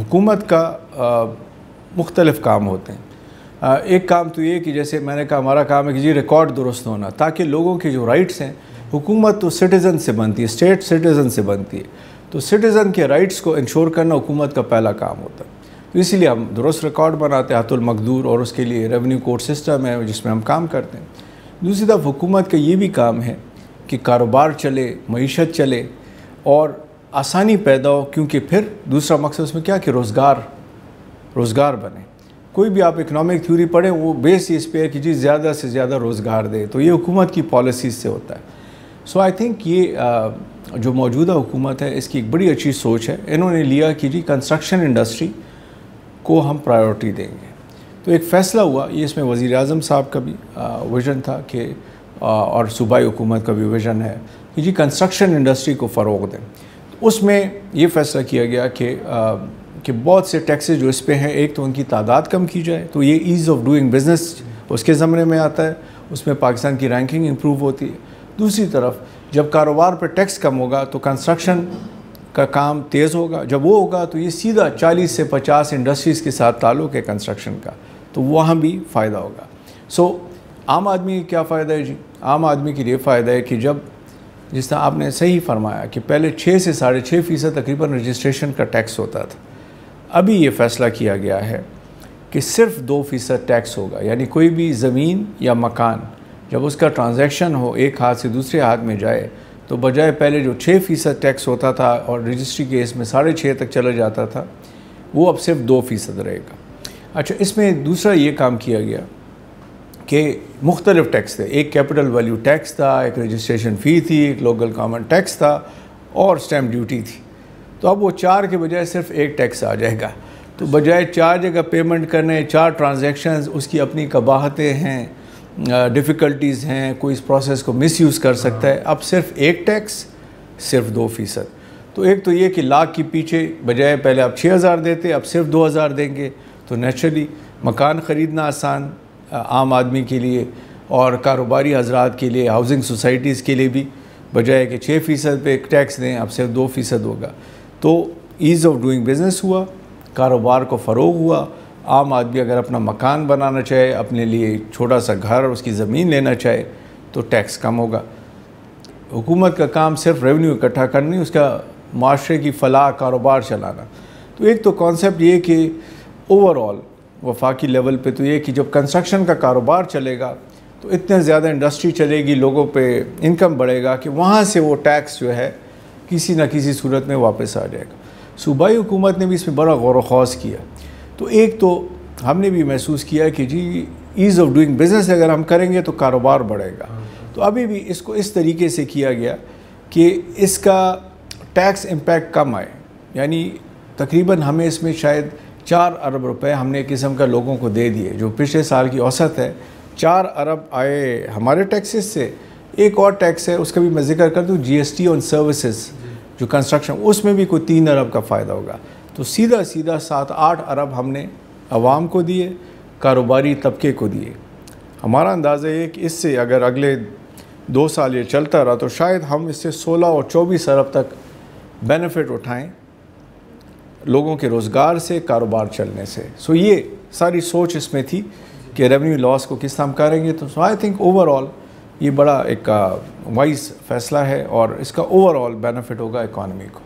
حکومت کا مختلف کام ہوتے ہیں۔ ایک کام تو یہ کہ جیسے میں نے کہا ہمارا کام ہے کہ جی ریکارڈ درست ہونا، تاکہ لوگوں کے جو رائٹس ہیں، حکومت تو سٹیزن سے بنتی ہے، اسٹیٹ سٹیزن سے بنتی ہے، تو سٹیزن کے رائٹس کو انشور کرنا حکومت کا پہلا کام ہوتا ہے۔ تو اسی لیے ہم درست ریکارڈ بناتے ہیں، حت المقدور، اور اس کے لیے ریونیو کوڈ سسٹم ہے جس میں ہم کام کرتے ہیں۔ دوسری طرف حکومت کا یہ بھی کام ہے کہ کاروبار چلے، معیشت چلے اور آسانی پیدا ہو، کیونکہ پھر دوسرا مقصد اس میں کیا کہ روزگار بنے۔ کوئی بھی آپ اکنامک تھیوری پڑھیں، وہ بیس اس پہ ہے کہ جی زیادہ سے زیادہ روزگار دے، تو یہ حکومت کی پالیسیز سے ہوتا ہے۔ سو آئی تھنک یہ جو موجودہ حکومت ہے اس کی ایک بڑی اچھی سوچ ہے۔ انہوں نے لیا کہ جی کنسٹرکشن انڈسٹری کو ہم پرائیورٹی دیں گے، تو ایک فیصلہ ہوا، یہ اس میں وزیر اعظم صاحب کا بھی ویژن تھا کہ اور صوبائی حکومت کا بھی ویژن ہے کہ جی کنسٹرکشن انڈسٹری کو فروغ دیں۔ اس میں یہ فیصلہ کیا گیا کہ بہت سے ٹیکسز جو اس پہ ہیں، ایک تو ان کی تعداد کم کی جائے، تو یہ ایز آف ڈوئنگ بزنس اس کے زمرے میں آتا ہے، اس میں پاکستان کی رینکنگ امپروو ہوتی ہے۔ دوسری طرف جب کاروبار پر ٹیکس کم ہوگا تو کنسٹرکشن کا کام تیز ہوگا، جب وہ ہوگا تو یہ سیدھا 40 سے 50 انڈسٹریز کے ساتھ تعلق ہے کنسٹرکشن کا، تو وہاں بھی فائدہ ہوگا۔ سو عام آدمی کی کیا فائدہ ہے جی؟ عام آدمی کے لیے فائدہ ہے کہ جب جس طرح آپ نے صحیح فرمایا کہ پہلے 6 سے 6.5% تقریباً رجسٹریشن کا ٹیکس ہوتا تھا، ابھی یہ فیصلہ کیا گیا ہے کہ صرف 2% ٹیکس ہوگا، یعنی کوئی بھی زمین یا مکان جب اس کا ٹرانزیکشن ہو ایک ہاتھ سے دوسرے ہاتھ میں جائے، تو بجائے پہلے جو 6% ٹیکس ہوتا تھا اور رجسٹری کیس میں 6.5 تک چلا جاتا تھا، وہ اب صرف 2% رہے گا۔ اچھا، اس میں دوسرا یہ کام کیا گیا کہ مختلف ٹیکس تھے، ایک کیپٹل ویلیو ٹیکس تھا، ایک رجسٹریشن فی تھی، ایک لوکل کامن ٹیکس تھا اور اسٹیمپ ڈیوٹی تھی۔ تو اب وہ 4 کے بجائے صرف ایک ٹیکس آ جائے گا، تو بجائے 4 جگہ پیمنٹ کرنے، 4 ٹرانزیکشنز، اس کی اپنی قباحتیں ہیں، ڈیفیکلٹیز ہیں، کوئی اس پروسیس کو مس یوز کر سکتا ہے۔ اب صرف ایک ٹیکس، صرف 2%۔ تو ایک تو یہ کہ لاکھ کے پیچھے بجائے پہلے آپ 6,000 دیتے، اب صرف 2,000 دیں گے، تو نیچرلی مکان خریدنا آسان عام آدمی کے لیے، اور کاروباری حضرات کے لیے، ہاؤسنگ سوسائٹیز کے لیے بھی، بجائے کہ 6% پہ ایک ٹیکس دیں اب صرف 2% ہوگا۔ تو ایز آف ڈوئنگ بزنس ہوا، کاروبار کو فروغ ہوا۔ عام آدمی اگر اپنا مکان بنانا چاہے، اپنے لیے چھوٹا سا گھر، اس کی زمین لینا چاہے، تو ٹیکس کم ہوگا۔ حکومت کا کام صرف ریونیو اکٹھا کرنی، اس کا معاشرے کی فلاح، کاروبار چلانا۔ تو ایک تو کانسیپٹ یہ کہ اوور آل وفاقی لیول پہ تو یہ کہ جب کنسٹرکشن کا کاروبار چلے گا تو اتنے زیادہ انڈسٹری چلے گی، لوگوں پہ انکم بڑھے گا کہ وہاں سے وہ ٹیکس جو ہے کسی نہ کسی صورت میں واپس آ جائے گا۔ صوبائی حکومت نے بھی اس میں بڑا غور و خوض کیا۔ تو ایک تو ہم نے بھی محسوس کیا کہ جی ایز آف ڈوئنگ بزنس اگر ہم کریں گے تو کاروبار بڑھے گا، تو ابھی بھی اس کو اس طریقے سے کیا گیا کہ اس کا ٹیکس امپیکٹ کم آئے، یعنی تقریباً ہمیں اس میں شاید 4 ارب روپے ہم نے ایک قسم کا لوگوں کو دے دیے، جو پچھلے سال کی اوسط ہے 4 ارب آئے ہمارے ٹیکسز سے۔ ایک اور ٹیکس ہے، اس کا بھی میں ذکر کر دوں، جی ایس ٹی آن سروسز جو کنسٹرکشن، اس میں بھی کوئی 3 ارب کا فائدہ ہوگا۔ تو سیدھا 7-8 ارب ہم نے عوام کو دیے، کاروباری طبقے کو دیے۔ ہمارا اندازہ یہ کہ اس سے اگر اگلے 2 سال یہ چلتا رہا تو شاید ہم اس سے 16 اور 24 ارب تک بینیفٹ اٹھائیں، لوگوں کے روزگار سے، کاروبار چلنے سے۔ سو یہ ساری سوچ اس میں تھی کہ ریونیو لاس کو کس طرح ہم کریں گے۔ تو آئی تھنک اوور آل یہ بڑا ایک وائز فیصلہ ہے، اور اس کا اوور آل بینیفٹ ہوگا اکانومی کو۔